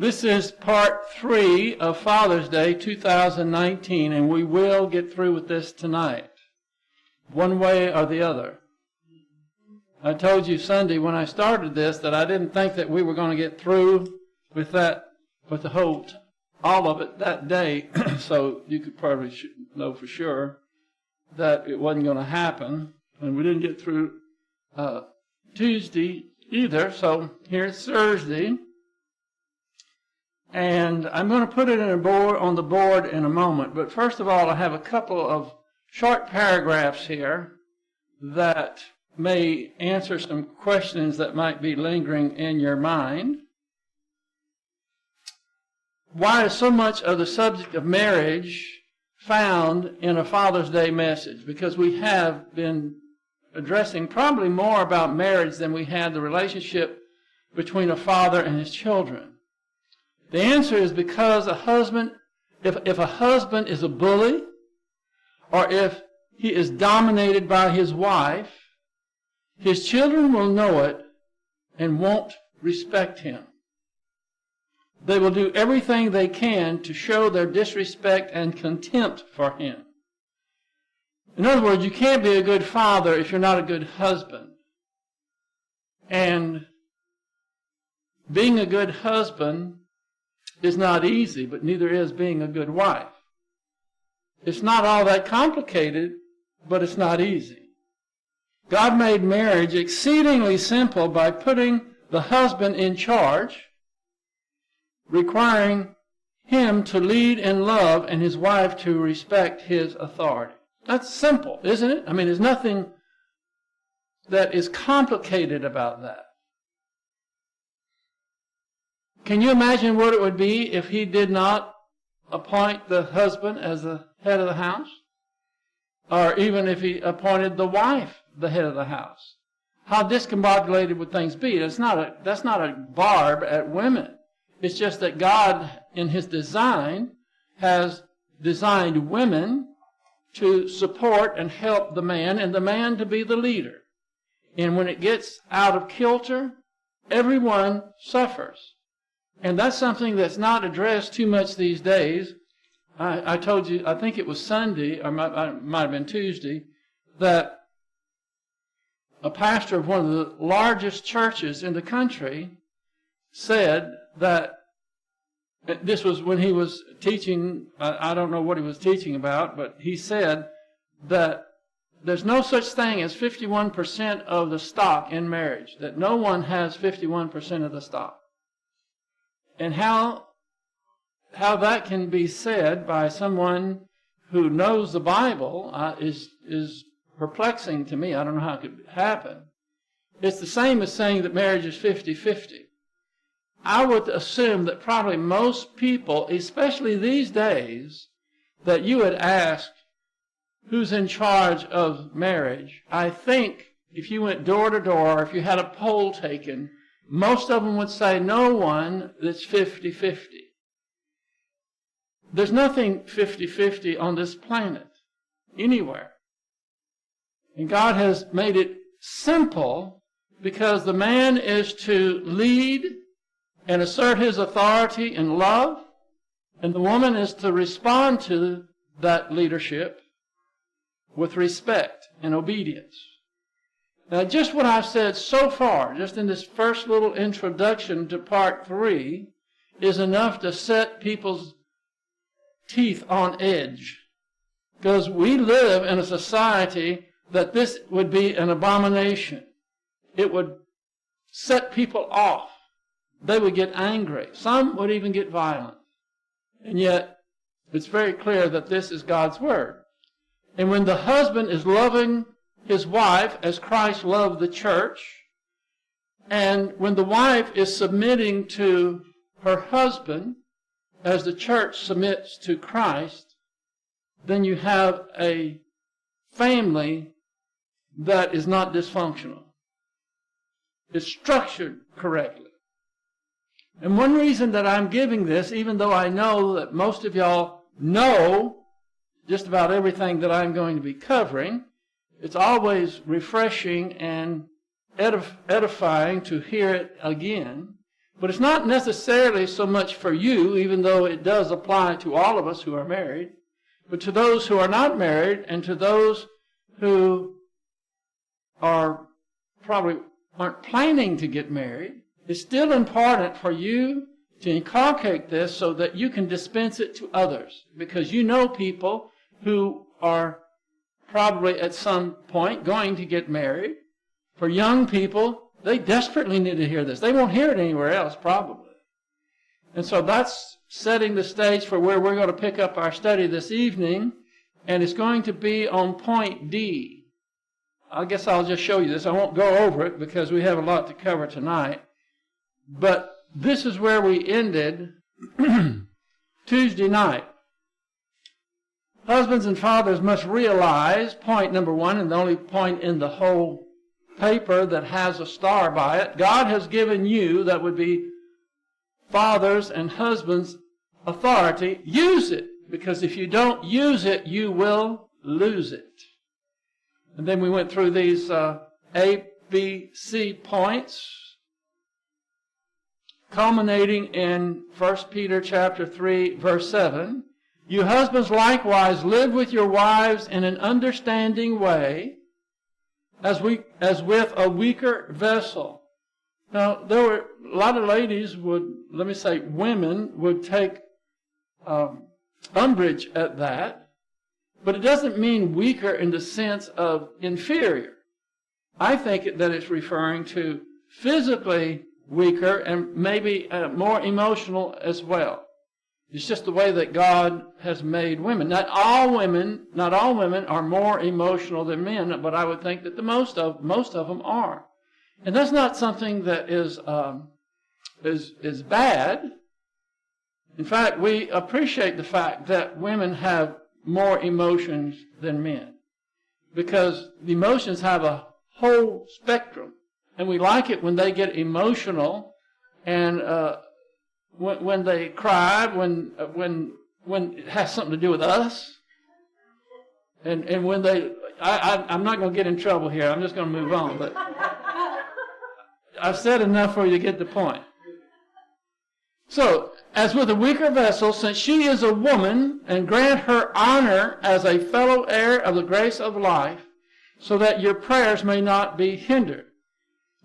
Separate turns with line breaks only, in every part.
This is part 3 of Father's Day 2019, and we will get through with this tonight, one way or the other. I told you Sunday when I started this that I didn't think that we were going to get through with all of it that day, so you could probably know for sure that it wasn't going to happen, and we didn't get through Tuesday either, so here's Thursday. And I'm going to put it on the board in a moment. But first of all, I have a couple of short paragraphs here that may answer some questions that might be lingering in your mind. Why is so much of the subject of marriage found in a Father's Day message? Because we have been addressing probably more about marriage than we had the relationship between a father and his children. The answer is because a husband, if a husband is a bully, or if he is dominated by his wife, his children will know it and won't respect him. They will do everything they can to show their disrespect and contempt for him. In other words, you can't be a good father if you're not a good husband. And being a good husband is not easy, but neither is being a good wife. It's not all that complicated, but it's not easy. God made marriage exceedingly simple by putting the husband in charge, requiring him to lead in love and his wife to respect his authority. That's simple, isn't it? I mean, there's nothing that is complicated about that. Can you imagine what it would be if he did not appoint the husband as the head of the house? Or even if he appointed the wife the head of the house? How discombobulated would things be? That's not a barb at women. It's just that God, in his design, has designed women to support and help the man, and the man to be the leader. And when it gets out of kilter, everyone suffers. And that's something that's not addressed too much these days. I told you, I think it was Sunday, or it might have been Tuesday, that a pastor of one of the largest churches in the country said that, this was when he was teaching, I don't know what he was teaching about, but he said that there's no such thing as 51% of the stock in marriage, that no one has 51% of the stock. And how that can be said by someone who knows the Bible is perplexing to me. I don't know how it could happen. It's the same as saying that marriage is 50-50. I would assume that probably most people, especially these days, that you would ask who's in charge of marriage. I think if you went door to door, or if you had a poll taken, most of them would say no one that's 50-50. There's nothing 50-50 on this planet, anywhere. And God has made it simple because the man is to lead and assert his authority in love, and the woman is to respond to that leadership with respect and obedience. Now, just what I've said so far, just in this first little introduction to part 3, is enough to set people's teeth on edge. Because we live in a society that this would be an abomination. It would set people off. They would get angry. Some would even get violent. And yet, it's very clear that this is God's Word. And when the husband is loving his wife as Christ loved the church, and when the wife is submitting to her husband as the church submits to Christ, then you have a family that is not dysfunctional. It's structured correctly. And one reason that I'm giving this, even though I know that most of y'all know just about everything that I'm going to be covering, it's always refreshing and edifying to hear it again, But it's not necessarily so much for you, even though it does apply to all of us who are married, but to those who are not married and to those who are probably aren't planning to get married. It's still important for you to inculcate this so that you can dispense it to others, because you know people who are probably at some point going to get married. For young people, they desperately need to hear this. They won't hear it anywhere else, probably. And so that's setting the stage for where we're going to pick up our study this evening, and it's going to be on point D. I guess I'll just show you this. I won't go over it because we have a lot to cover tonight. But this is where we ended Tuesday night. Husbands and fathers must realize, point number one, and the only point in the whole paper that has a star by it, God has given you, that would be fathers and husbands, authority. Use it, because if you don't use it, you will lose it. And then we went through these A, B, C points, culminating in 1 Peter chapter 3, verse 7. You husbands likewise live with your wives in an understanding way, as with a weaker vessel. Now, there were a lot of ladies women would take umbrage at that, but it doesn't mean weaker in the sense of inferior. I think that it's referring to physically weaker and maybe more emotional as well. It's just the way that God has made women. Not all women are more emotional than men, but I would think that most of them are. And that's not something that is bad. In fact, we appreciate the fact that women have more emotions than men, because the emotions have a whole spectrum, and we like it when they get emotional and when they cry, when it has something to do with us, and when they, I'm not going to get in trouble here. I'm just going to move on. But I've said enough for you to get the point. So, as with a weaker vessel, since she is a woman, and grant her honor as a fellow heir of the grace of life, so that your prayers may not be hindered.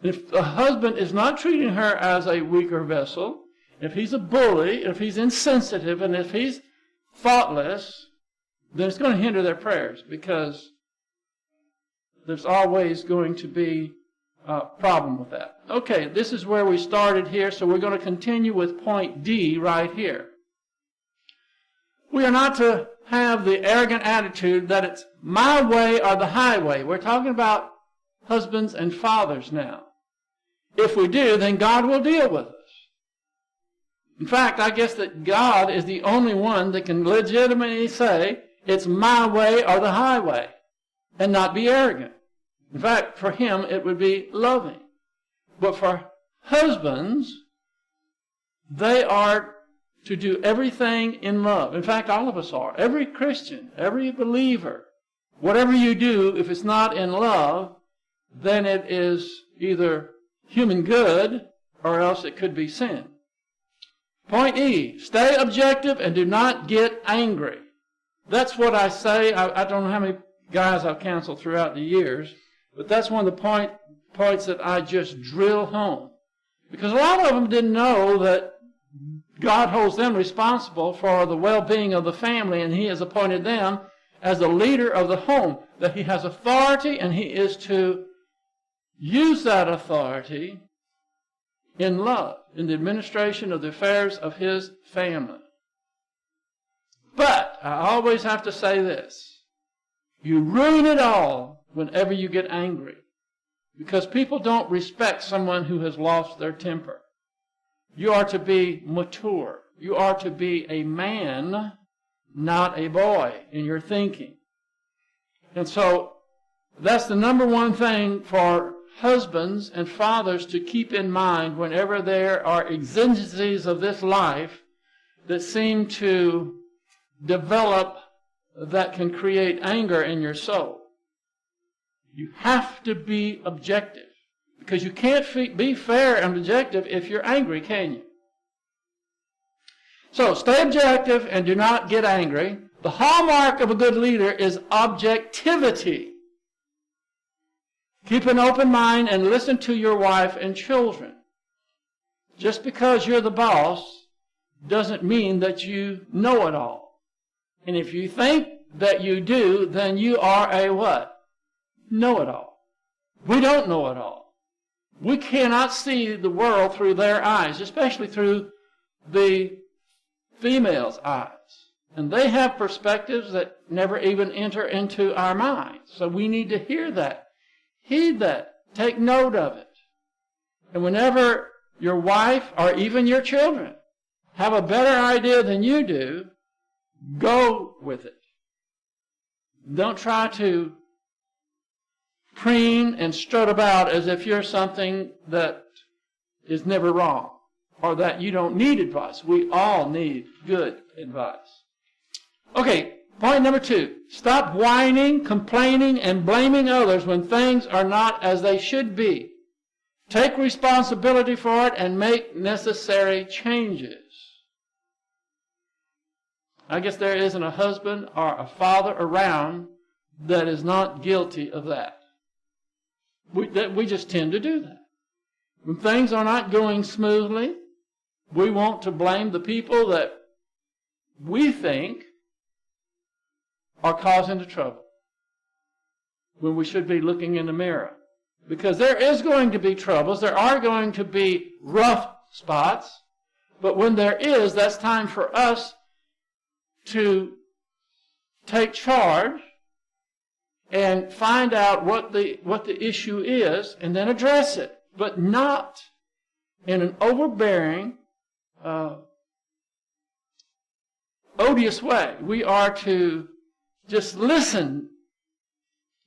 If the husband is not treating her as a weaker vessel, if he's a bully, if he's insensitive, and if he's thoughtless, then it's going to hinder their prayers, because there's always going to be a problem with that. Okay, this is where we started here, so we're going to continue with point D right here. We are not to have the arrogant attitude that it's my way or the highway. We're talking about husbands and fathers now. If we do, then God will deal with us. In fact, I guess that God is the only one that can legitimately say, it's my way or the highway, and not be arrogant. In fact, for him, it would be loving. But for husbands, they are to do everything in love. In fact, all of us are. Every Christian, every believer, whatever you do, if it's not in love, then it is either human good or else it could be sin. Point E, stay objective and do not get angry. That's what I say. I don't know how many guys I've counseled throughout the years, but that's one of the points that I just drill home. Because a lot of them didn't know that God holds them responsible for the well-being of the family, and he has appointed them as the leader of the home, that he has authority, and he is to use that authority in love, in the administration of the affairs of his family. But I always have to say this. You ruin it all whenever you get angry, because people don't respect someone who has lost their temper. You are to be mature. You are to be a man, not a boy, in your thinking. And so that's the number one thing for husbands and fathers to keep in mind whenever there are exigencies of this life that seem to develop that can create anger in your soul. You have to be objective, Because you can't be fair and objective if you're angry, can you? So stay objective and do not get angry. The hallmark of a good leader is objectivity. Keep an open mind and listen to your wife and children. Just because you're the boss doesn't mean that you know it all. And if you think that you do, then you are a what? Know-it-all. We don't know it all. We cannot see the world through their eyes, especially through the female's eyes. And they have perspectives that never even enter into our minds. So we need to hear that, heed that, take note of it. And whenever your wife or even your children have a better idea than you do, go with it. Don't try to preen and strut about as if you're something that is never wrong or that you don't need advice. We all need good advice. Okay, point number 2. Stop whining, complaining, and blaming others when things are not as they should be. Take responsibility for it and make necessary changes. I guess there isn't a husband or a father around that is not guilty of that. We just tend to do that. When things are not going smoothly, we want to blame the people that we think are causing the trouble, when we should be looking in the mirror. Because there is going to be troubles, there are going to be rough spots, but when there is, that's time for us to take charge and find out what the issue is and then address it, but not in an overbearing, odious way. We are to just listen,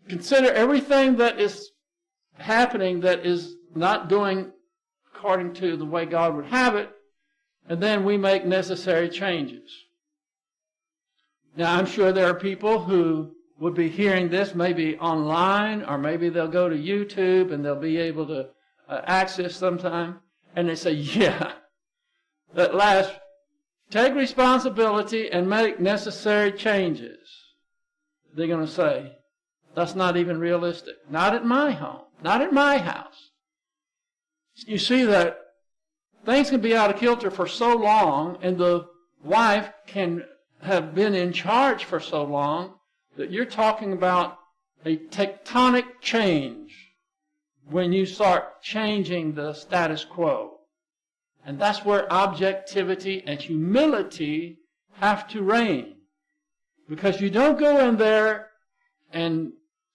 consider everything that is happening that is not going according to the way God would have it, and then we make necessary changes. Now, I'm sure there are people who would be hearing this maybe online, or maybe they'll go to YouTube and they'll be able to access sometime, and they say, yeah, at last, take responsibility and make necessary changes. They're going to say, that's not even realistic. Not at my home. Not at my house. You see that things can be out of kilter for so long, and the wife can have been in charge for so long, that you're talking about a tectonic change when you start changing the status quo. And that's where objectivity and humility have to reign. Because you don't go in there and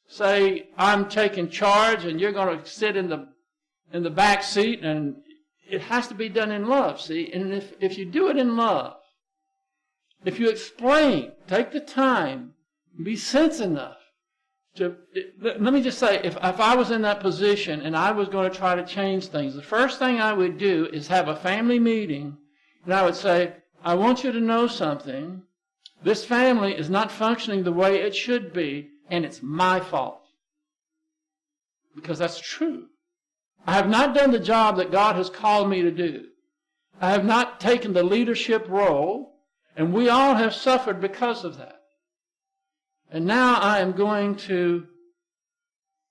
say, I'm taking charge and you're going to sit in the back seat, and it has to be done in love, see? And if you do it in love, if you explain, take the time, be sense enough to, let me just say, if I was in that position and I was going to try to change things, the first thing I would do is have a family meeting, and I would say, I want you to know something. This family is not functioning the way it should be, and it's my fault. Because that's true. I have not done the job that God has called me to do. I have not taken the leadership role, and we all have suffered because of that. And now I am going to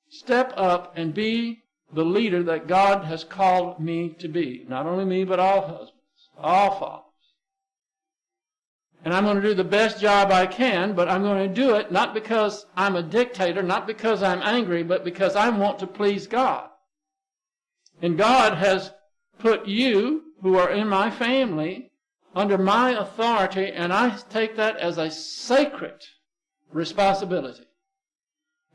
step up and be the leader that God has called me to be. Not only me, but all husbands, all fathers. And I'm going to do the best job I can, but I'm going to do it not because I'm a dictator, not because I'm angry, but because I want to please God. And God has put you, who are in my family, under my authority, and I take that as a sacred responsibility.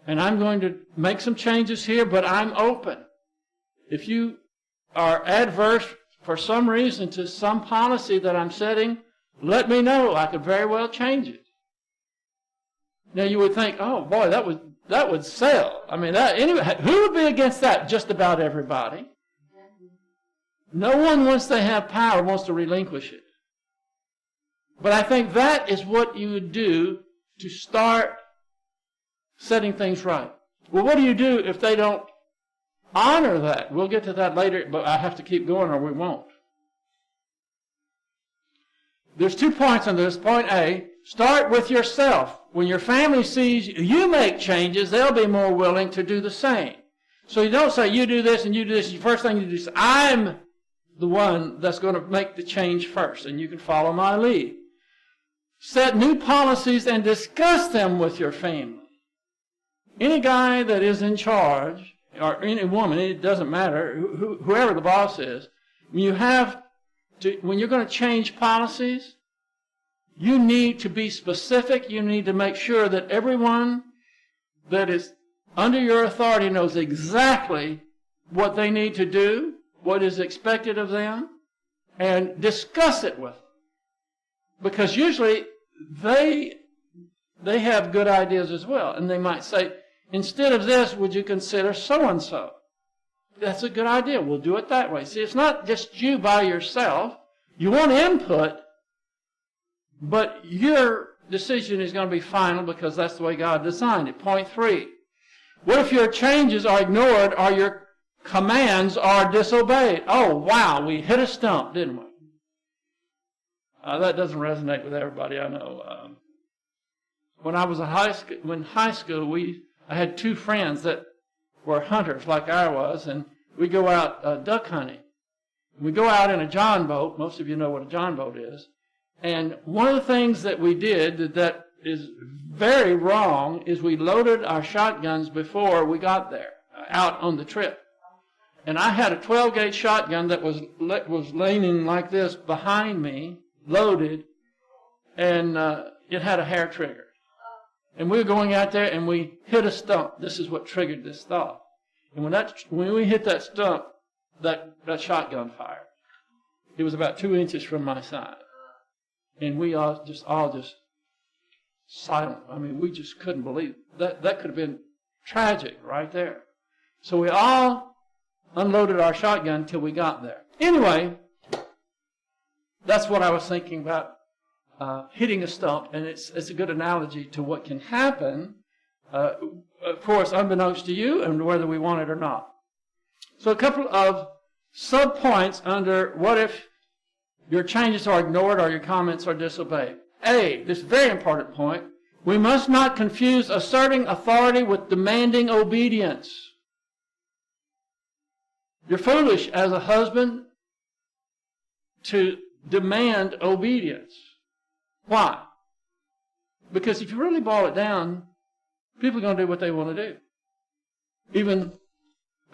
And I'm going to make some changes here, but I'm open. If you are adverse for some reason to some policy that I'm setting, let me know. I could very well change it. Now you would think, oh boy, that would sell. I mean, anyway, who would be against that? Just about everybody. No one, once they have power, wants to relinquish it. But I think that is what you would do to start setting things right. Well, what do you do if they don't honor that. We'll get to that later, but I have to keep going or we won't. There's 2 points on this. Point A, start with yourself. When your family sees you make changes, they'll be more willing to do the same. So you don't say, you do this and you do this. The first thing you do is, I'm the one that's going to make the change first, and you can follow my lead. Set new policies and discuss them with your family. Any guy that is in charge, or any woman, it doesn't matter, whoever the boss is, when you're going to change policies, you need to be specific. You need to make sure that everyone that is under your authority knows exactly what they need to do, what is expected of them, and discuss it with them. Because usually they have good ideas as well. And they might say, instead of this, would you consider so-and-so? That's a good idea. We'll do it that way. See, it's not just you by yourself. You want input, but your decision is going to be final because that's the way God designed it. Point 3. What if your changes are ignored or your commands are disobeyed? Oh, wow, we hit a stump, didn't we? That doesn't resonate with everybody, I know. When I was in high school, I had 2 friends that were hunters like I was, and we go out duck hunting. We go out in a john boat. Most of you know what a john boat is. And one of the things that we did that is very wrong is we loaded our shotguns before we got there, out on the trip. And I had a 12-gauge shotgun that was leaning like this behind me, loaded, and it had a hair trigger. And we were going out there and we hit a stump. This is what triggered this thought. And when we hit that stump, that shotgun fired. It was about 2 inches from my side. And we all just silent. I mean, we just couldn't believe it. That could have been tragic right there. So we all unloaded our shotgun until we got there. Anyway, that's what I was thinking about. Hitting a stump, and it's a good analogy to what can happen, of course, unbeknownst to you, and whether we want it or not. So a couple of sub-points under what if your changes are ignored or your comments are disobeyed. A, this very important point, we must not confuse asserting authority with demanding obedience. You're foolish as a husband to demand obedience. Why? Because if you really boil it down, people are going to do what they want to do. Even,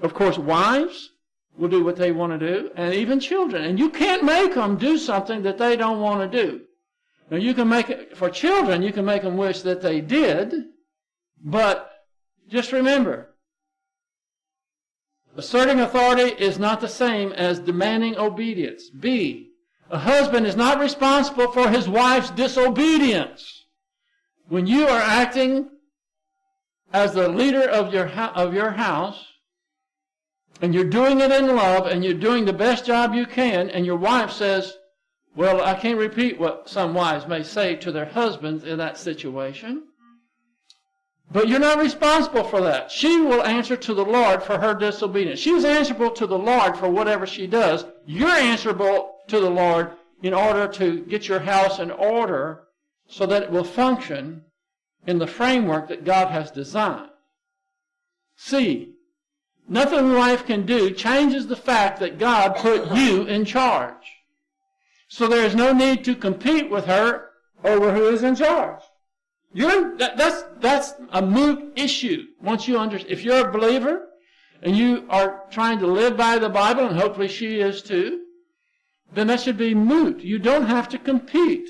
of course, wives will do what they want to do, and even children. And you can't make them do something that they don't want to do. Now, you can make it, for children, you can make them wish that they did, but just remember, asserting authority is not the same as demanding obedience. B, a husband is not responsible for his wife's disobedience. When you are acting as the leader of your house, and you're doing it in love, and you're doing the best job you can, and your wife says, well, I can't repeat what some wives may say to their husbands in that situation, but you're not responsible for that. She will answer to the Lord for her disobedience. She's answerable to the Lord for whatever she does. You're answerable to the Lord in order to get your house in order so that it will function in the framework that God has designed. C, nothing a wife can do changes the fact that God put you in charge. So there is no need to compete with her over who is in charge. That's a moot issue. Once you understand, if you're a believer and you are trying to live by the Bible, and hopefully she is too, then that should be moot. You don't have to compete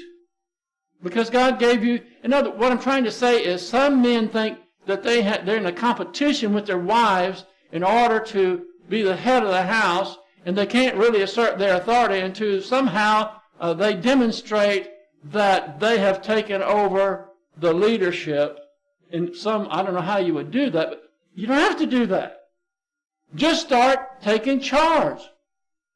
because God gave you. What I'm trying to say is some men think that they're in a competition with their wives in order to be the head of the house, and they can't really assert their authority until somehow they demonstrate that they have taken over the leadership in some, I don't know how you would do that, but you don't have to do that. Just start taking charge.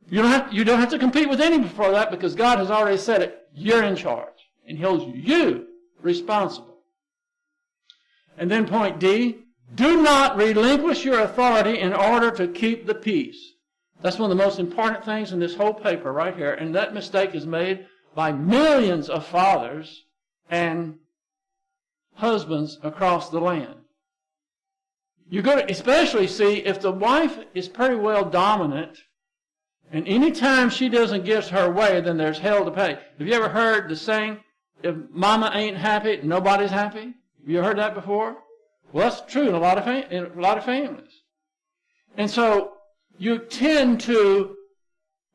You don't have to compete with anyone for that because God has already said it. You're in charge, and He holds you responsible. And then point D, Do not relinquish your authority in order to keep the peace. That's one of the most important things in this whole paper right here. And that mistake is made by millions of fathers and husbands across the land. You're going to especially see if the wife is pretty well dominant, and any time she doesn't give her way, then there's hell to pay. Have you ever heard the saying, if mama ain't happy, nobody's happy? Have you heard that before? Well, that's true in a lot of families. And so you tend to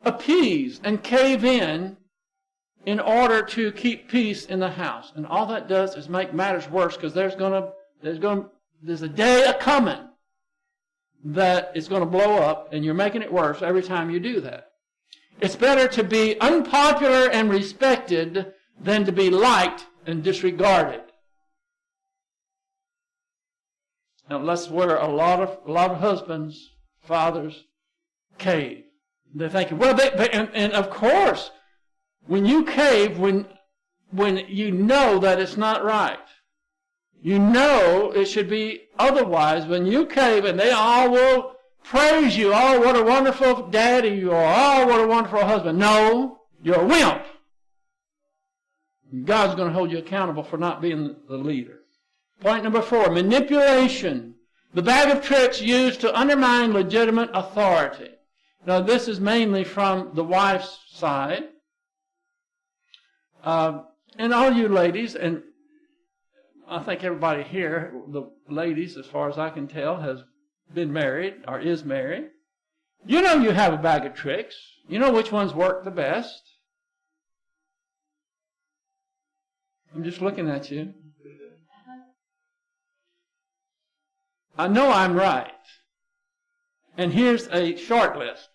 appease and cave in order to keep peace in the house. And all that does is make matters worse, because there's a day a-coming that is going to blow up, and you're making it worse every time you do that. It's better to be unpopular and respected than to be liked and disregarded. And that's where a lot of husbands, fathers, cave. They're thinking, well, and of course, when you cave, when you know that it's not right, you know it should be otherwise. When you cave, and they all will praise you, oh, what a wonderful daddy you are, oh, what a wonderful husband. No, you're a wimp. God's going to hold you accountable for not being the leader. Point number 4, manipulation. The bag of tricks used to undermine legitimate authority. Now, this is mainly from the wife's side. And all you ladies, and I think everybody here, the ladies, as far as I can tell, has been married or is married. You know you have a bag of tricks. You know which ones work the best. I'm just looking at you. I know I'm right. And here's a short list.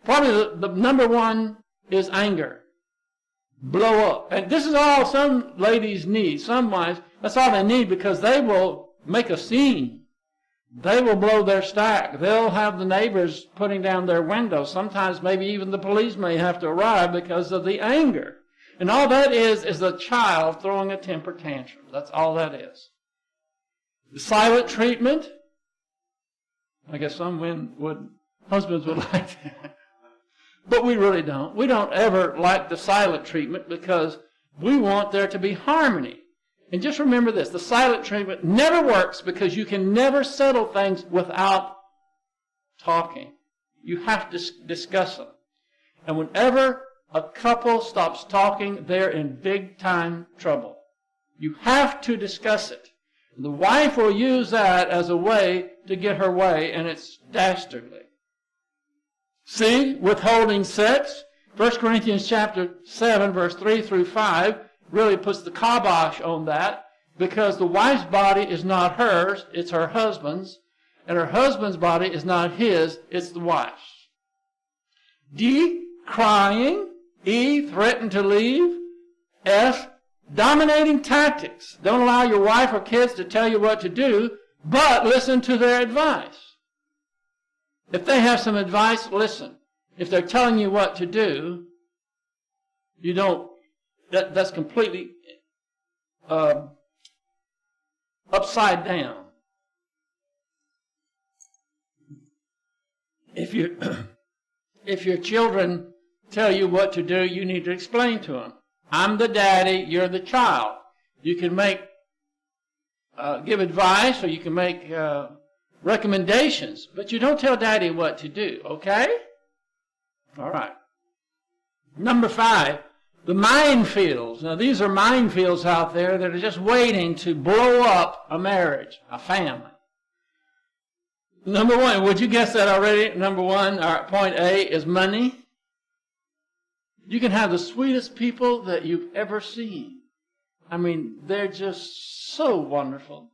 Probably the number one is anger. Blow up. And this is all some ladies need. Some wives, that's all they need, because they will make a scene. They will blow their stack. They'll have the neighbors putting down their windows. Sometimes maybe even the police may have to arrive because of the anger. And all that is a child throwing a temper tantrum. That's all that is. The silent treatment. I guess some husbands would like that. But we really don't. We don't ever like the silent treatment, because we want there to be harmony. And just remember this, the silent treatment never works, because you can never settle things without talking. You have to discuss them. And whenever a couple stops talking, they're in big time trouble. You have to discuss it. The wife will use that as a way to get her way, and it's dastardly. See, withholding sex. 1 Corinthians chapter 7, verse 3 through 5 really puts the kibosh on that, because the wife's body is not hers, it's her husband's, and her husband's body is not his, it's the wife's. D, crying. E, threaten to leave. F, dominating tactics. Don't allow your wife or kids to tell you what to do, but listen to their advice. If they have some advice, listen. If they're telling you what to do, you don't, that's completely upside down. If your children tell you what to do, you need to explain to them. I'm the daddy, you're the child. You can give advice, or you can make recommendations, but you don't tell daddy what to do, okay? All right. Number 5, the minefields. Now, these are minefields out there that are just waiting to blow up a marriage, a family. Number 1, would you guess that already? Number 1, point A, is money. You can have the sweetest people that you've ever seen. I mean, they're just so wonderful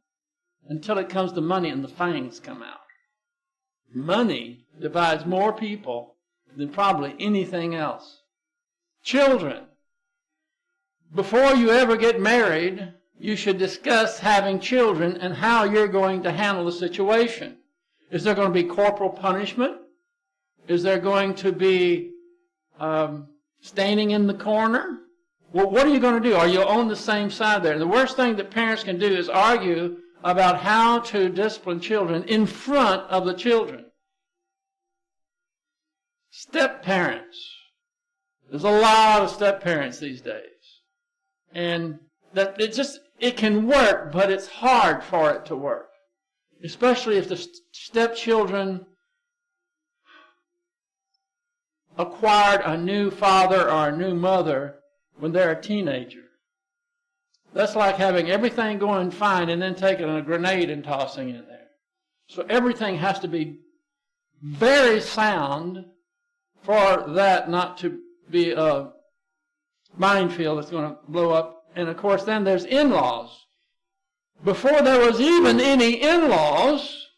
until it comes to money and the fangs come out. Money divides more people than probably anything else. Children. Before you ever get married, you should discuss having children and how you're going to handle the situation. Is there going to be corporal punishment? Is there going to be standing in the corner? Well, what are you going to do? Are you on the same side there? The worst thing that parents can do is argue about how to discipline children in front of the children. Step-parents. There's a lot of step-parents these days. And that it can work, but it's hard for it to work. Especially if the stepchildren acquired a new father or a new mother when they're a teenager. That's like having everything going fine and then taking a grenade and tossing it there. So everything has to be very sound for that not to be a minefield that's going to blow up. And of course then there's in-laws. Before there was even any in-laws,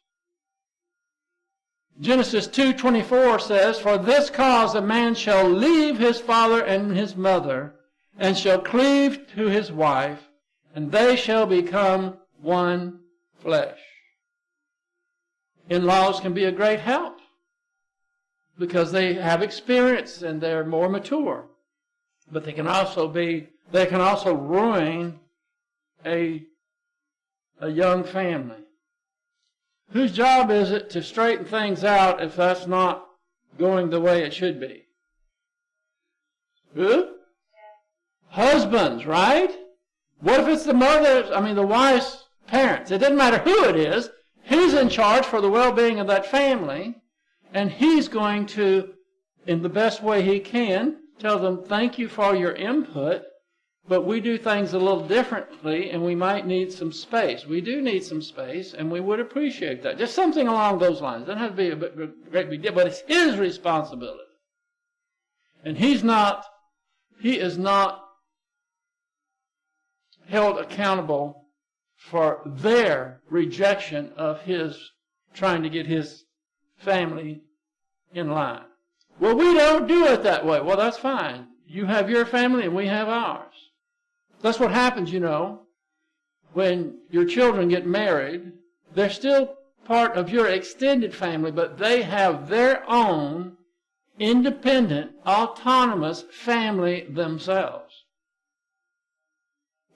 Genesis 2:24 says, "For this cause a man shall leave his father and his mother, and shall cleave to his wife, and they shall become one flesh." In-laws can be a great help because they have experience and they're more mature. But they can also ruin a young family. Whose job is it to straighten things out if that's not going the way it should be? Who? Husbands, right? What if it's the wife's parents? It doesn't matter who it is. He's in charge for the well-being of that family, and he's going to, in the best way he can, tell them, thank you for your input, but we do things a little differently, and we might need some space. We do need some space, and we would appreciate that. Just something along those lines. It doesn't have to be a great big deal, but it's his responsibility. And he is not held accountable for their rejection of his trying to get his family in line. Well, we don't do it that way. Well, that's fine. You have your family and we have ours. That's what happens, when your children get married. They're still part of your extended family, but they have their own independent, autonomous family themselves.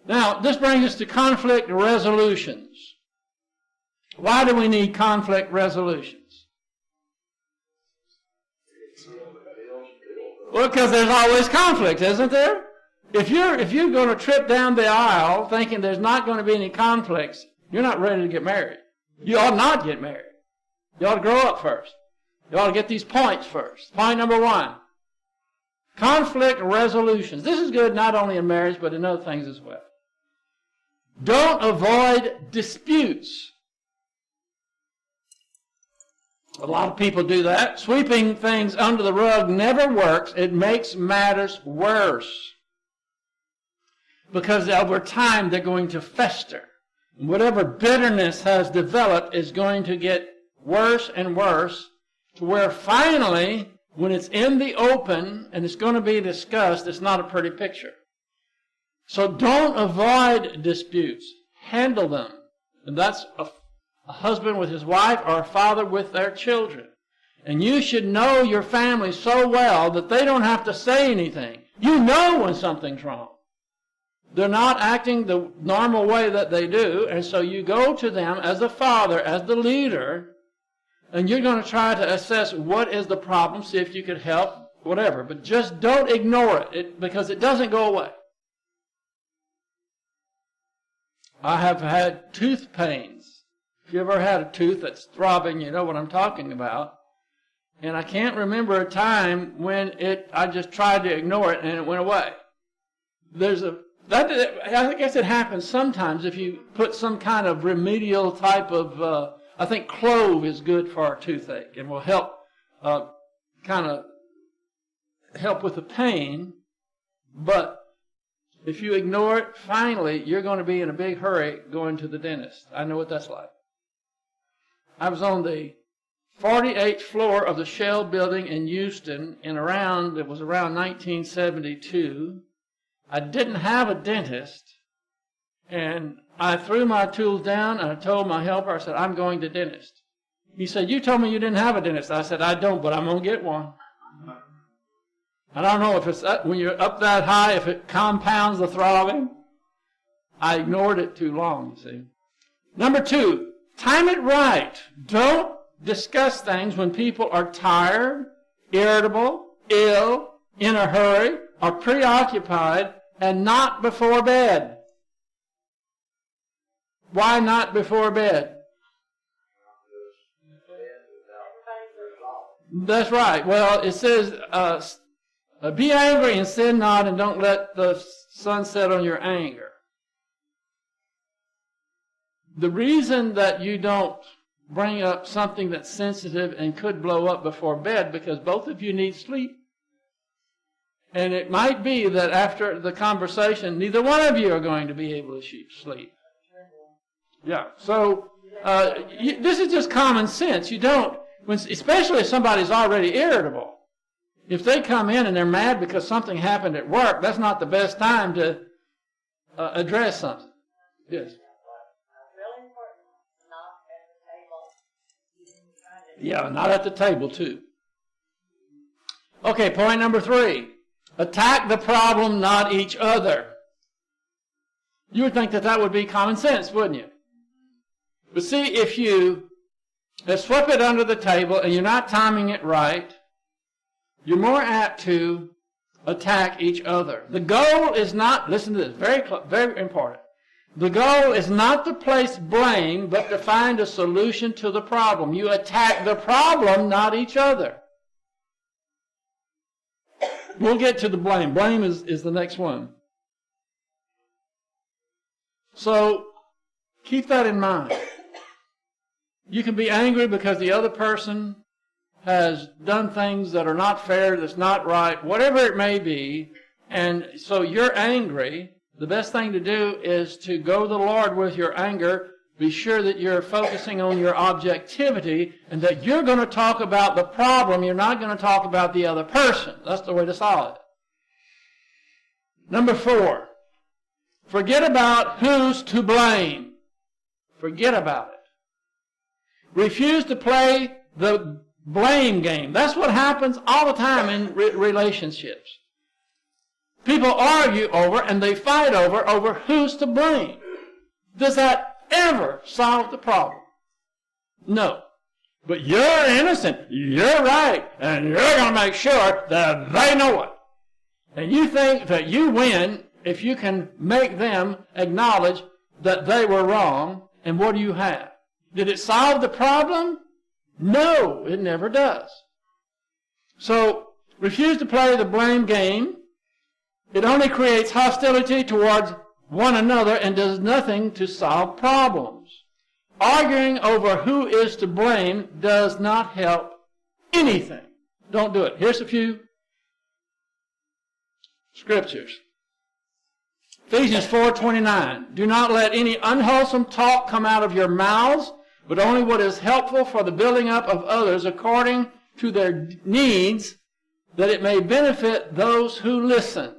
Now, this brings us to conflict resolutions. Why do we need conflict resolutions? Well, because there's always conflict, isn't there? If you're going to trip down the aisle thinking there's not going to be any conflicts, you're not ready to get married. You ought not get married. You ought to grow up first. You ought to get these points first. Point number 1. Conflict resolutions. This is good not only in marriage, but in other things as well. Don't avoid disputes. A lot of people do that. Sweeping things under the rug never works. It makes matters worse. Because over time they're going to fester. And whatever bitterness has developed is going to get worse and worse to where finally, when it's in the open and it's going to be discussed, it's not a pretty picture. So don't avoid disputes. Handle them. And that's a husband with his wife or a father with their children. And you should know your family so well that they don't have to say anything. You know when something's wrong. They're not acting the normal way that they do, and so you go to them as the father, as the leader, and you're going to try to assess what is the problem, see if you could help, whatever. But just don't ignore it because it doesn't go away. I have had tooth pains. If you ever had a tooth that's throbbing, you know what I'm talking about. And I can't remember a time when I just tried to ignore it and it went away. I guess it happens sometimes if you put some kind of remedial type of, I think clove is good for a toothache and will help help with the pain. But if you ignore it, finally you're going to be in a big hurry going to the dentist. I know what that's like. I was on the 48th floor of the Shell building in Houston it was around 1972. I didn't have a dentist, and I threw my tools down, and I told my helper, I said, I'm going to dentist. He said, you told me you didn't have a dentist. I said, I don't, but I'm going to get one. I don't know if it's when you're up that high, if it compounds the throbbing. I ignored it too long, you see. Number 2, time it right. Don't discuss things when people are tired, irritable, ill, in a hurry, or preoccupied, and not before bed. Why not before bed? That's right. Well, it says, be angry and sin not, and don't let the sun set on your anger. The reason that you don't bring up something that's sensitive and could blow up before bed, because both of you need sleep. And it might be that after the conversation, neither one of you are going to be able to sleep. Yeah. So this is just common sense. You don't, especially if somebody's already irritable. If they come in and they're mad because something happened at work, that's not the best time to address something. Yes. Yeah, not at the table, too. Okay, point number 3. Attack the problem, not each other. You would think that that would be common sense, wouldn't you? But see, if you sweep it under the table and you're not timing it right, you're more apt to attack each other. The goal is not, listen to this, very important. The goal is not to place blame, but to find a solution to the problem. You attack the problem, not each other. We'll get to the blame. Blame is the next one. So, keep that in mind. You can be angry because the other person has done things that are not fair, that's not right, whatever it may be, and so you're angry. The best thing to do is to go to the Lord with your anger. Be sure that you're focusing on your objectivity and that you're going to talk about the problem. You're not going to talk about the other person. That's the way to solve it. Number 4, forget about who's to blame. Forget about it. Refuse to play the blame game. That's what happens all the time in relationships. People argue over and they fight over who's to blame. Does that ever solve the problem? No. But you're innocent, you're right, and you're going to make sure that they know it. And you think that you win if you can make them acknowledge that they were wrong, and what do you have? Did it solve the problem? No, it never does. So, refuse to play the blame game. It only creates hostility towards one another and does nothing to solve problems. Arguing over who is to blame does not help anything. Don't do it. Here's a few scriptures. Ephesians 4:29. Do not let any unwholesome talk come out of your mouths, but only what is helpful for the building up of others according to their needs, that it may benefit those who listen.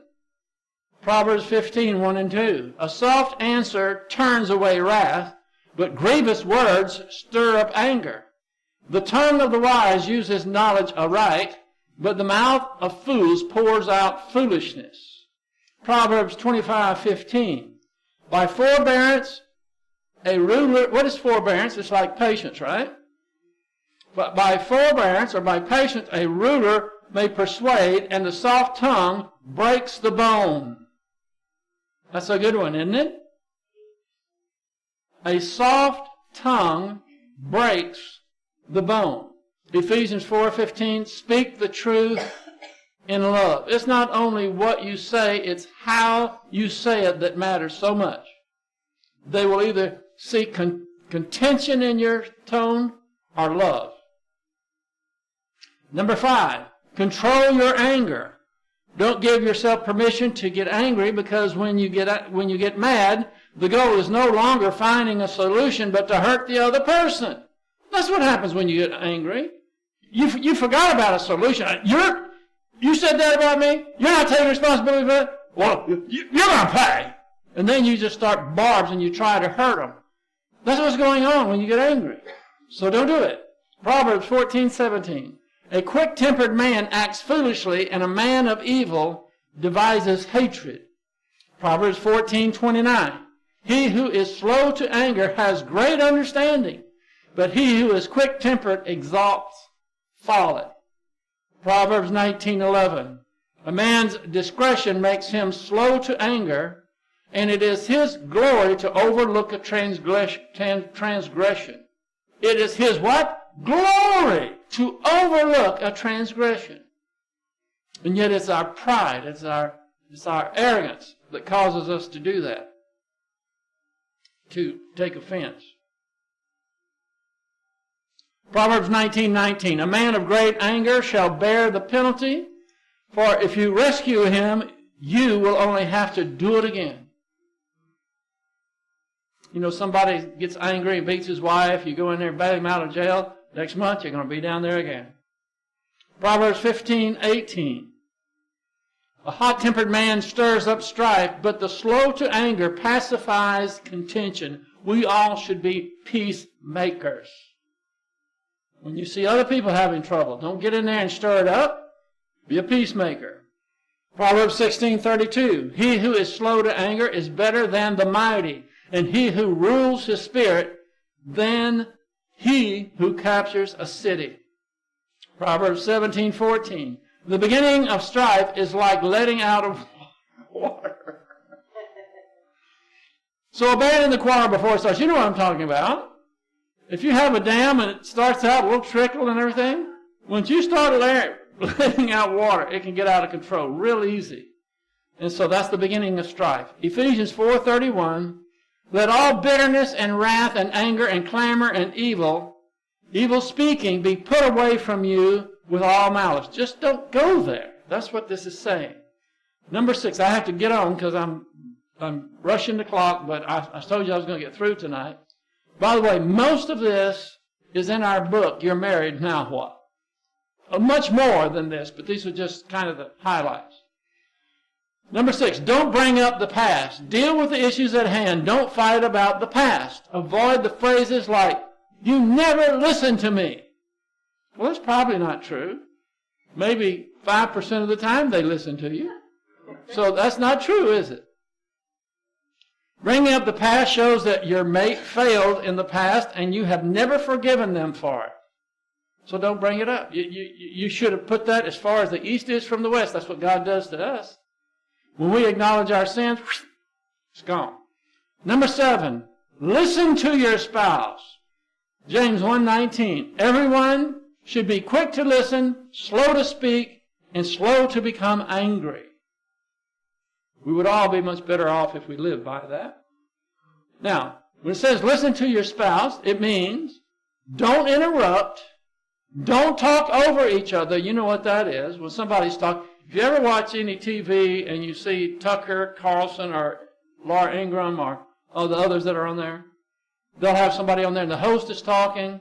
Proverbs 15:1 and 2. A soft answer turns away wrath, but grievous words stir up anger. The tongue of the wise uses knowledge aright, but the mouth of fools pours out foolishness. Proverbs 25:15. By forbearance, a ruler, what is forbearance? It's like patience, right? But by forbearance or by patience, a ruler may persuade, and the soft tongue breaks the bone. That's a good one, isn't it? A soft tongue breaks the bone. Ephesians 4:15, speak the truth in love. It's not only what you say, it's how you say it that matters so much. They will either see contention in your tone or love. Number 5, control your anger. Don't give yourself permission to get angry, because when you get mad, the goal is no longer finding a solution but to hurt the other person. That's what happens when you get angry. You forgot about a solution. You said that about me? You're not taking responsibility for it? Well, you're going to pay. And then you just start barbs and you try to hurt them. That's what's going on when you get angry. So don't do it. Proverbs 14:17. A quick-tempered man acts foolishly, and a man of evil devises hatred. Proverbs 14:29. He who is slow to anger has great understanding, but he who is quick-tempered exalts folly. Proverbs 19:11. A man's discretion makes him slow to anger, and it is his glory to overlook a transgression. It is his what? Glory to overlook a transgression. And yet it's our pride, it's our arrogance that causes us to do that, to take offense. Proverbs 19:19. A man of great anger shall bear the penalty, for if you rescue him, you will only have to do it again. You know, somebody gets angry and beats his wife, you go in there and bail him out of jail, next month you're going to be down there again. Proverbs 15:18. A hot-tempered man stirs up strife, but the slow to anger pacifies contention. We all should be peacemakers. When you see other people having trouble, don't get in there and stir it up. Be a peacemaker. Proverbs 16:32. He who is slow to anger is better than the mighty, and he who rules his spirit than he who captures a city. Proverbs 17:14. The beginning of strife is like letting out of water. So abandon the quarrel before it starts. You know what I'm talking about. If you have a dam and it starts out a little trickle and everything, once you start letting out water, it can get out of control real easy. And so that's the beginning of strife. Ephesians 4:31. Let all bitterness and wrath and anger and clamor and evil speaking be put away from you with all malice. Just don't go there. That's what this is saying. Number 6, I have to get on because I'm rushing the clock, but I told you I was going to get through tonight. By the way, most of this is in our book, You're Married, Now What? Much more than this, but these are just kind of the highlights. Number 6, don't bring up the past. Deal with the issues at hand. Don't fight about the past. Avoid the phrases like, you never listen to me. Well, that's probably not true. Maybe 5% of the time they listen to you. So that's not true, is it? Bringing up the past shows that your mate failed in the past and you have never forgiven them for it. So don't bring it up. You should have put that as far as the east is from the west. That's what God does to us. When we acknowledge our sins, it's gone. Number 7, listen to your spouse. James 1:19. Everyone should be quick to listen, slow to speak, and slow to become angry. We would all be much better off if we lived by that. Now, when it says listen to your spouse, it means don't interrupt, don't talk over each other. You know what that is. When somebody's talking, if you ever watch any TV and you see Tucker Carlson or Laura Ingraham or the others that are on there, they'll have somebody on there and the host is talking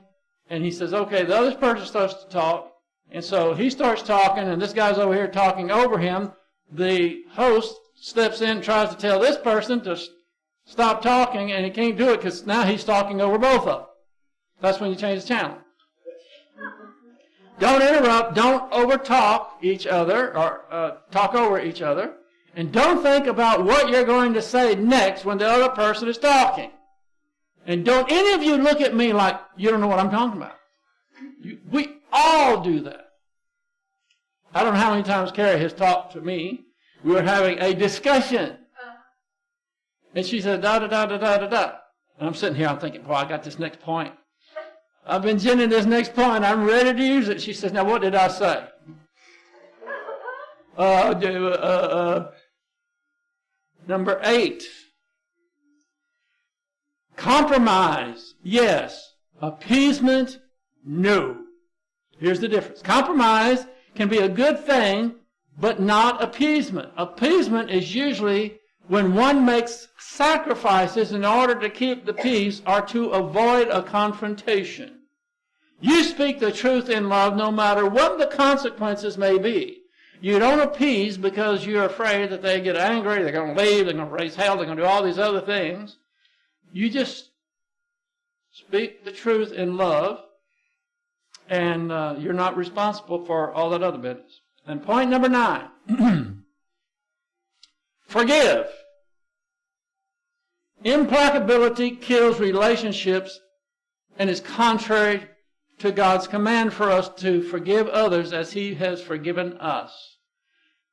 and he says, okay, the other person starts to talk, and so he starts talking and this guy's over here talking over him. The host steps in and tries to tell this person to stop talking, and he can't do it because now he's talking over both of them. That's when you change the channel. Don't interrupt, don't overtalk each other or talk over each other, and don't think about what you're going to say next when the other person is talking. And don't any of you look at me like you don't know what I'm talking about. We all do that. I don't know how many times Carrie has talked to me. We were having a discussion. And she said, da-da-da-da-da-da-da. And I'm sitting here, I'm thinking, boy, I got this next point. I've been ginning this next point. I'm ready to use it. She says, now what did I say? Number 8. Compromise, yes. Appeasement, no. Here's the difference. Compromise can be a good thing, but not appeasement. Appeasement is usually when one makes sacrifices in order to keep the peace or to avoid a confrontation. You speak the truth in love no matter what the consequences may be. You don't appease because you're afraid that they get angry, they're going to leave, they're going to raise hell, they're going to do all these other things. You just speak the truth in love, and you're not responsible for all that other business. And point number 9, forgive. Implacability kills relationships and is contrary to God's command for us to forgive others as He has forgiven us.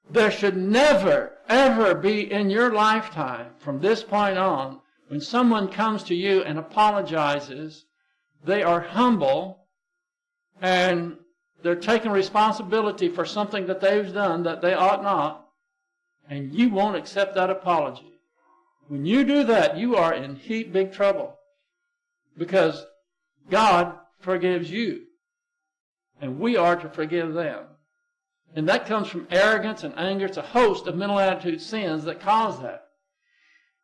There should never, ever be in your lifetime, from this point on, when someone comes to you and apologizes, they are humble and they're taking responsibility for something that they've done that they ought not, and you won't accept that apology. When you do that, you are in heap big trouble, because God forgives you, and we are to forgive them. And that comes from arrogance and anger. It's a host of mental attitude sins that cause that.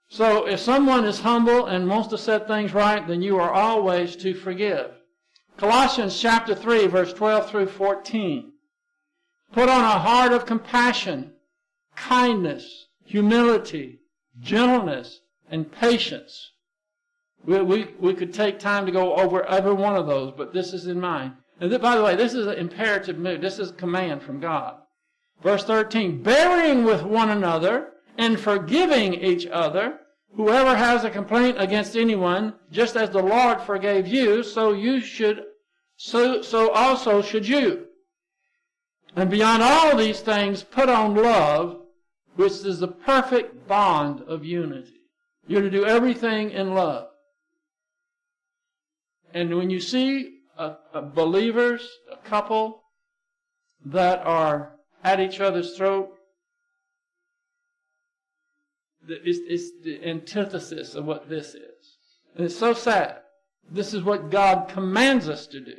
So if someone is humble and wants to set things right, then you are always to forgive. Colossians chapter 3, verse 12 through 14. Put on a heart of compassion, kindness, humility, gentleness, and patience. We could take time to go over every one of those, but this is in mind. And by the way, this is an imperative mood. This is a command from God. Verse 13, bearing with one another and forgiving each other, whoever has a complaint against anyone, just as the Lord forgave you, so also should you. And beyond all these things, put on love, which is the perfect bond of unity. You're to do everything in love. And when you see believers, a couple that are at each other's throat, it's the antithesis of what this is. And it's so sad. This is what God commands us to do.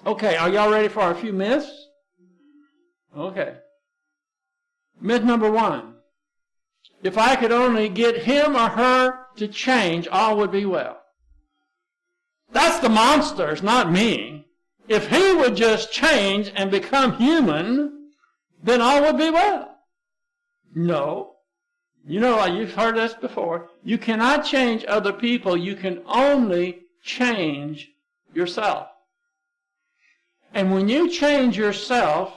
Okay, are y'all ready for a few myths? Okay. Myth number 1. If I could only get him or her to change, all would be well. That's the monsters, not me. If he would just change and become human, then all would be well. No. You know, you've heard this before. You cannot change other people. You can only change yourself. And when you change yourself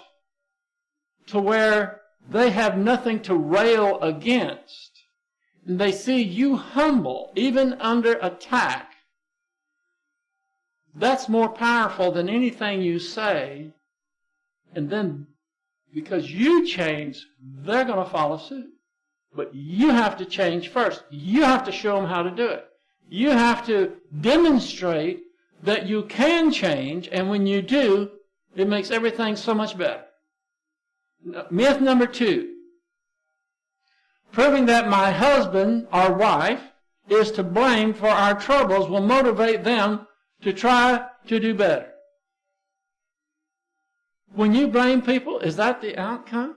to where they have nothing to rail against, and they see you humble, even under attack, that's more powerful than anything you say. And then, because you change, they're going to follow suit. But you have to change first. You have to show them how to do it. You have to demonstrate that you can change, and when you do, it makes everything so much better. Myth number 2. Proving that my husband or wife is to blame for our troubles will motivate them to try to do better. When you blame people, is that the outcome?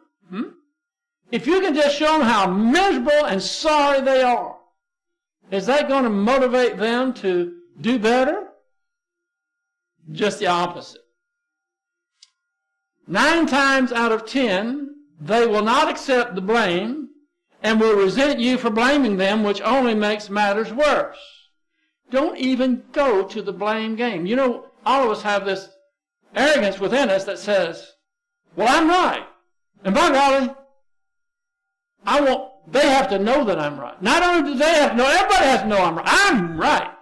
If you can just show them how miserable and sorry they are, is that going to motivate them to do better? Just the opposite. 9 times out of 10, they will not accept the blame and will resent you for blaming them, which only makes matters worse. Don't even go to the blame game. You know, all of us have this arrogance within us that says, well, I'm right. And by golly, they have to know that I'm right. Not only do they have to know, everybody has to know I'm right. I'm right.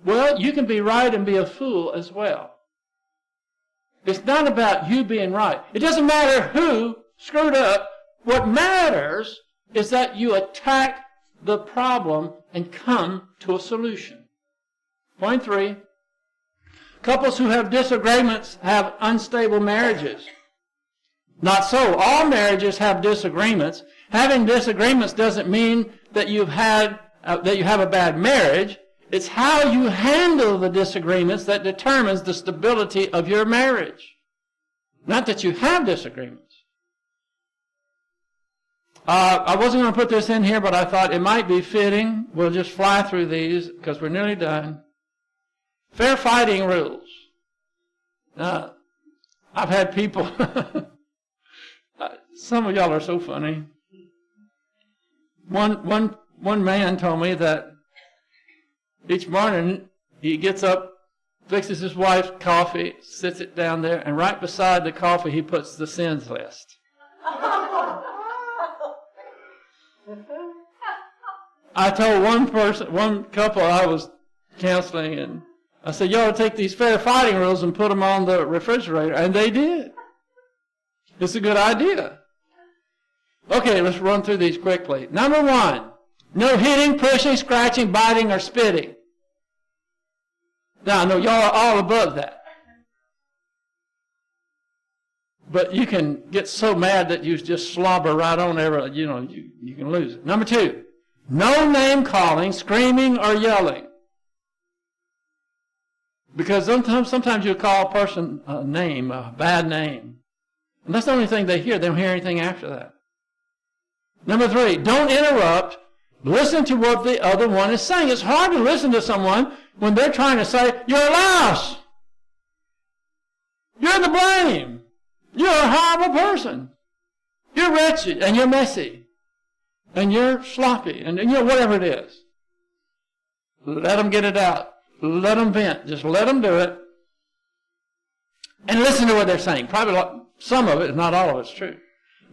Well, you can be right and be a fool as well. It's not about you being right. It doesn't matter who screwed up. What matters is that you attack the problem and come to a solution. Point 3. Couples who have disagreements have unstable marriages. Not so. All marriages have disagreements. Having disagreements doesn't mean that you have a bad marriage. It's how you handle the disagreements that determines the stability of your marriage. Not that you have disagreements. I wasn't going to put this in here, but I thought it might be fitting. We'll just fly through these because we're nearly done. Fair fighting rules. I've had people, some of y'all are so funny. One man told me that each morning he gets up, fixes his wife's coffee, sits it down there, and right beside the coffee he puts the sins list. I told one couple I was counseling, and I said, you ought to take these fair fighting rules and put them on the refrigerator. And they did. It's a good idea. Okay, let's run through these quickly. Number 1, no hitting, pushing, scratching, biting, or spitting. Now, I know y'all are all above that. But you can get so mad that you just slobber right on there, you can lose it. Number 2, no name calling, screaming, or yelling. Because sometimes you call a person a name, a bad name. And that's the only thing they hear. They don't hear anything after that. Number 3, don't interrupt. Listen to what the other one is saying. It's hard to listen to someone when they're trying to say, you're a louse. You're to blame. You're a horrible person. You're wretched, and you're messy, and you're sloppy, and whatever it is. Let them get it out. Let them vent. Just let them do it. And listen to what they're saying. Probably some of it, if not all of it, is true.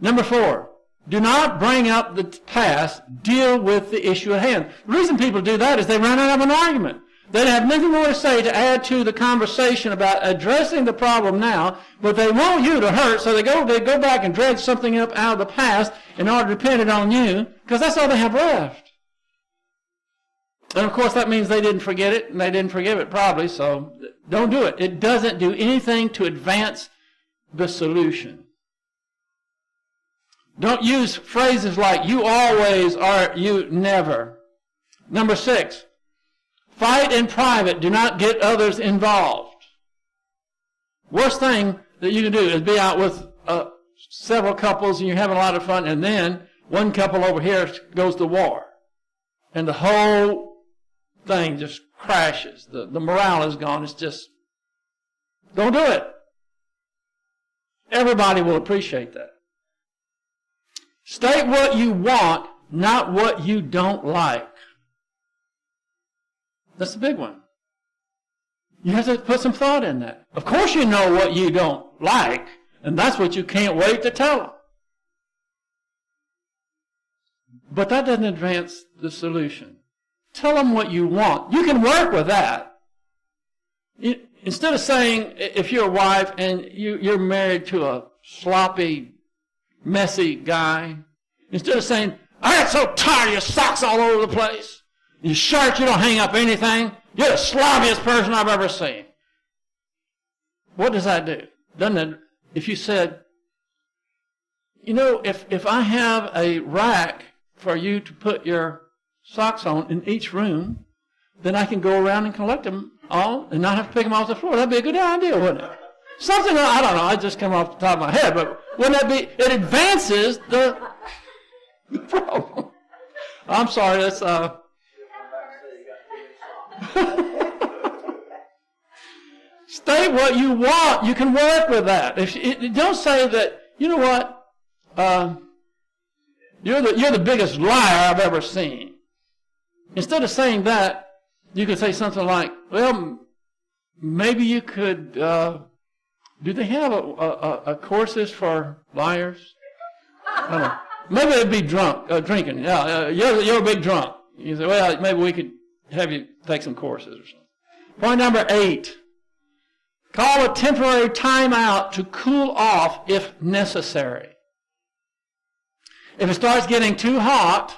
Number 4, do not bring up the past. Deal with the issue at hand. The reason people do that is they run out of an argument. They have nothing more to say to add to the conversation about addressing the problem now, but they want you to hurt, so they go back and dredge something up out of the past in order to pin it on you, because that's all they have left. And of course that means they didn't forget it, and they didn't forgive it probably, so don't do it. It doesn't do anything to advance the solution. Don't use phrases like you always or you never. Number 6, fight in private. Do not get others involved. Worst thing that you can do is be out with several couples and you're having a lot of fun, and then one couple over here goes to war. And the whole thing just crashes. The morale is gone. It's just, don't do it. Everybody will appreciate that. State what you want, not what you don't like. That's a big one. You have to put some thought in that. Of course you know what you don't like, and that's what you can't wait to tell them. But that doesn't advance the solution. Tell them what you want. You can work with that. Instead of saying, if you're a wife and you're married to a sloppy, messy guy, instead of saying, I got so tired of your socks all over the place, your shirts, you don't hang up anything, you're the sloppiest person I've ever seen. What does that do? Doesn't it, if you said, if I have a rack for you to put your socks on in each room, then I can go around and collect them all and not have to pick them off the floor. That'd be a good idea, wouldn't it? Something, I don't know, I just come off the top of my head, but wouldn't that be, it advances the problem. I'm sorry, that's, state what you want. You can work with that. Don't say that, you know what, you're the biggest liar I've ever seen. Instead of saying that, you could say something like, well, maybe you could, do they have a courses for liars? I don't know. Maybe it'd be drinking. Yeah, you're a big drunk. You say, well, maybe we could have you take some courses or something. Point number 8. Call a temporary timeout to cool off if necessary. If it starts getting too hot,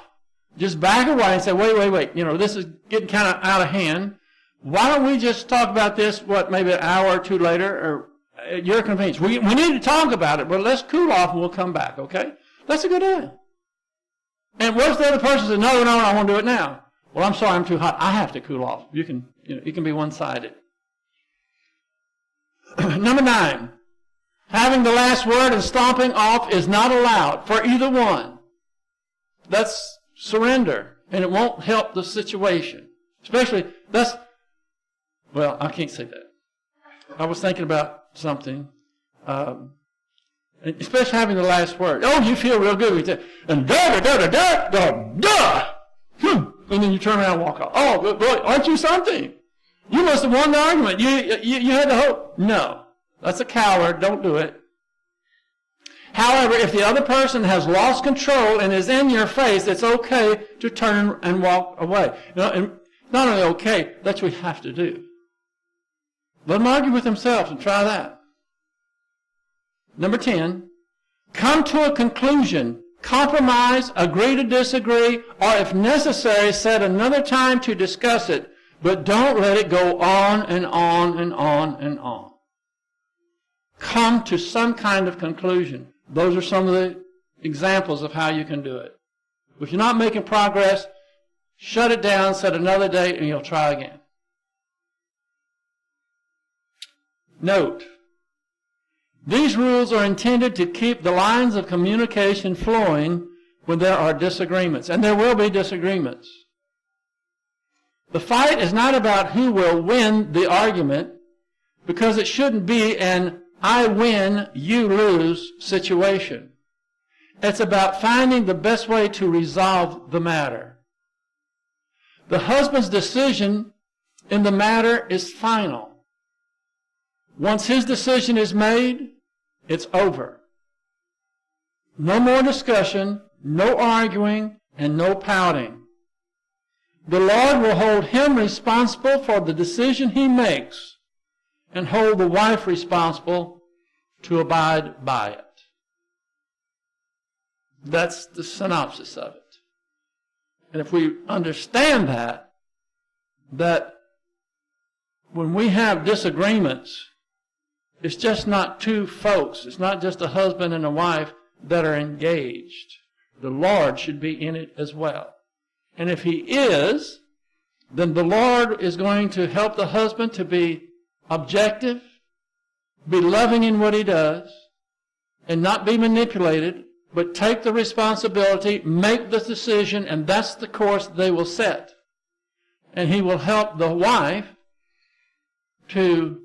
just back away and say, wait. This is getting kind of out of hand. Why don't we just talk about this, maybe an hour or two later, or at your convenience. We need to talk about it, but let's cool off and we'll come back, okay? That's a good idea. And what if the other person says, no, I want to do it now? Well, I'm sorry, I'm too hot. I have to cool off. You can be one-sided. Number 9, having the last word and stomping off is not allowed for either one. That's surrender, and it won't help the situation. Especially, I can't say that. I was thinking about something, especially having the last word. Oh, you feel real good. And and then you turn around and walk off. Oh, boy, aren't you something? You must have won the argument. You had the hope. No, that's a coward. Don't do it. However, if the other person has lost control and is in your face, it's okay to turn and walk away. And not only okay, that's what we have to do. Let them argue with themselves and try that. Number 10, come to a conclusion. Compromise, agree to disagree, or if necessary, set another time to discuss it, but don't let it go on and on and on and on. Come to some kind of conclusion. Those are some of the examples of how you can do it. If you're not making progress, shut it down, set another date, and you'll try again. Note, these rules are intended to keep the lines of communication flowing when there are disagreements, and there will be disagreements. The fight is not about who will win the argument, because it shouldn't be an I win, you lose situation. It's about finding the best way to resolve the matter. The husband's decision in the matter is final. Once his decision is made, it's over. No more discussion, no arguing, and no pouting. The Lord will hold him responsible for the decision he makes and hold the wife responsible to abide by it. That's the synopsis of it. And if we understand that when we have disagreements, it's just not two folks. It's not just a husband and a wife that are engaged. The Lord should be in it as well. And if he is, then the Lord is going to help the husband to be objective, be loving in what he does, and not be manipulated, but take the responsibility, make the decision, and that's the course they will set. And he will help the wife to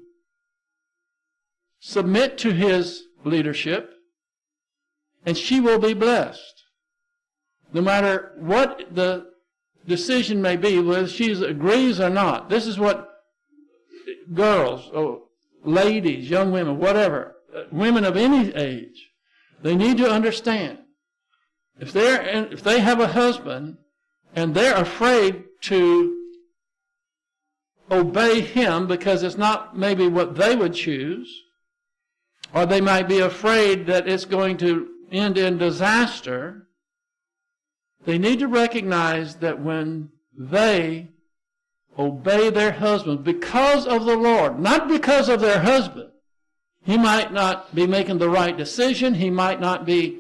submit to his leadership, and she will be blessed. No matter what the decision may be, whether she agrees or not. This is what girls, ladies, young women, whatever, women of any age, they need to understand. If they have a husband and they're afraid to obey him because it's not maybe what they would choose, or they might be afraid that it's going to end in disaster, they need to recognize that when they obey their husband because of the Lord, not because of their husband, he might not be making the right decision, he might not be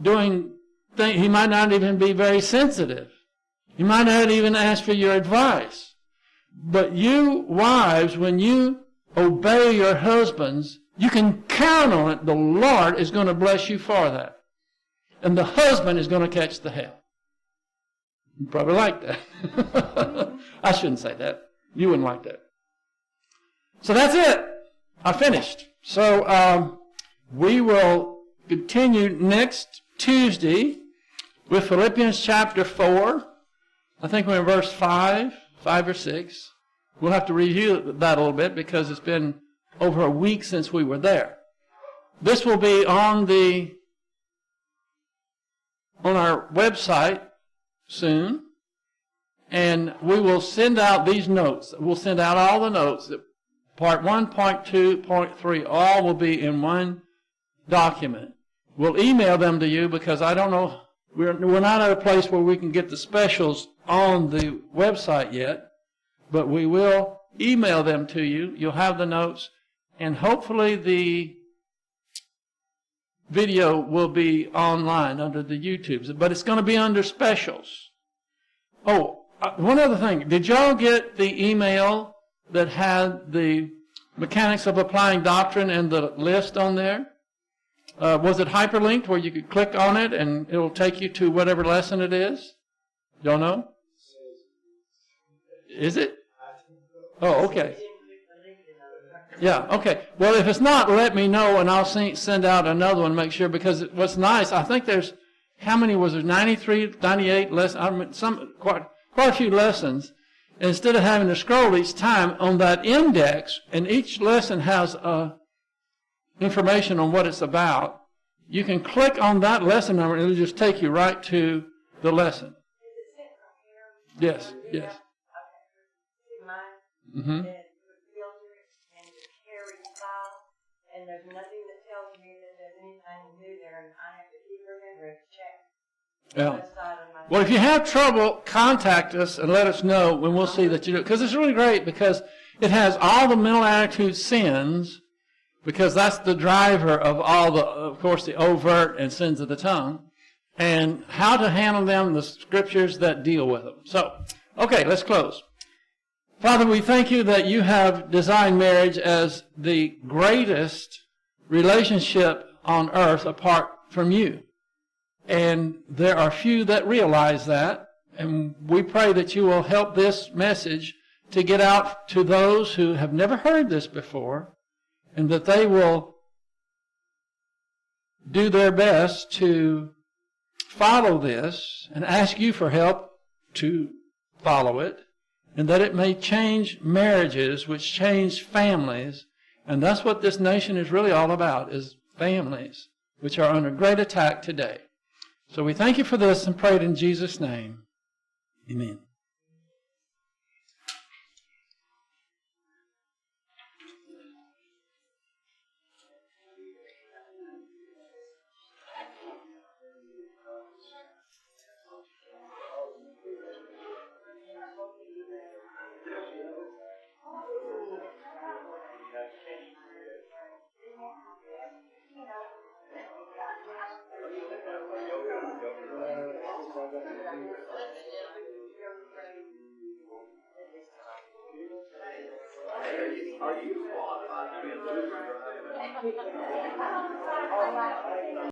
doing things, he might not even be very sensitive, he might not even ask for your advice. But you wives, when you obey your husbands, you can count on it. The Lord is going to bless you for that. And the husband is going to catch the hell. You probably like that. I shouldn't say that. You wouldn't like that. So that's it. I finished. So we will continue next Tuesday with Philippians chapter 4. I think we're in verse 5 or 6. We'll have to review that a little bit because it's been over a week since we were there. This will be on our website soon, and we will send out these notes. We'll send out all the notes. Part 1, Part 2, Part 3, all will be in one document. We'll email them to you because I don't know, we're not at a place where we can get the specials on the website yet, but we will email them to you. You'll have the notes, and hopefully the video will be online under the YouTubes, but it's going to be under specials. Oh, one other thing. Did y'all get the email that had the mechanics of applying doctrine and the list on there? Was it hyperlinked where you could click on it and it'll take you to whatever lesson it is? Don't know? Is it? Oh, okay. Yeah, okay. Well, if it's not, let me know, and I'll send out another one, make sure, because what's nice, I think there's, how many was there, 93, 98 lessons, quite a few lessons. And instead of having to scroll each time on that index, and each lesson has information on what it's about, you can click on that lesson number and it'll just take you right to the lesson. Yes, yes. Mm-hmm.
And there's nothing that tells me that there's anything new there, and I have to keep remembering to check the left side of my
Well, if you have trouble, contact us and let us know when we'll see that you do it. Because it's really great because it has all the mental attitude sins, because that's the driver of all the, of course, the overt and sins of the tongue, and how to handle them, the scriptures that deal with them. So, okay, let's close. Father, we thank you that you have designed marriage as the greatest relationship on earth apart from you. And there are few that realize that. And we pray that you will help this message to get out to those who have never heard this before, and that they will do their best to follow this and ask you for help to follow it, and that it may change marriages, which change families. And that's what this nation is really all about, is families, which are under great attack today. So we thank you for this and pray it in Jesus' name. Amen.
Are you qualified to be a